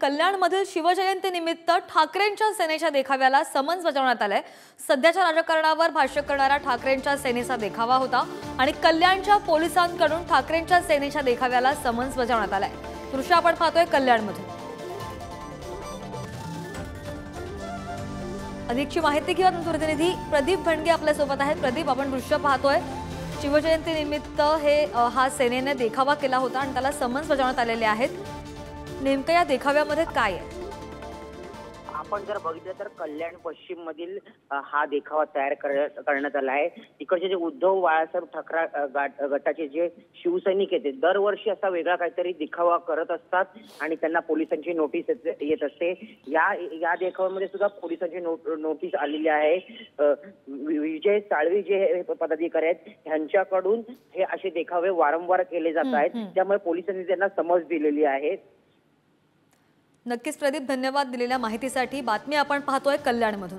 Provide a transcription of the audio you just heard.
कल्याणमधील शिवजयंती निमित्त ठाकरेंच्या सेनेच्या देखाव्याला समन्स बजावण्यात आले। सध्याच्या राजकारणावर भाष्य करणारा ठाकरेंच्या सेनेचा देखावा होता आणि कल्याणच्या पोलिसांकडून ठाकरेंच्या सेनेच्या देखाव्याला समन्स बजावण्यात आले। दृश्य आपण पाहतोय कल्याणमध्ये। अधिकची माहिती घेऊन प्रतिनिधी प्रदीप भणगे आपल्या सोबत आहेत। प्रदीप, आपण दृश्य पाहतोय शिवजयंती निमित्त हा सेनेने देखावा केला होता आणि त्याला समन्स बजावण्यात आलेले आहेत। नेमकं या देखाव्यामध्ये काय आहे? आपण जर बघितलं तर कल्याण पश्चिम मधील हा देखावा तयार करण्यात आला आहे। तिकडचे जे उद्धव बाळासाहेब ठाकरे गटाचे जे शिवसैनिक आहेत दरवर्षी असा वेगळा काहीतरी देखावा करत असतात आणि त्यांना पोलिसांची नोटीस येत असते। या देखाव्यामध्ये सुद्धा पोलिसांची नोटीस आलेली आहे। विजय साळवी जे पदाधिकारी आहेत यांच्याकडून हे असे देखावे वारंवार केले जात आहेत, त्यामुळे पोलिसांनी त्यांना समज दिलेली आहे। नक्कीच प्रदीप, धन्यवाद दिलेल्या माहितीसाठी। बातमी आपण पाहतोय कल्याणमधून।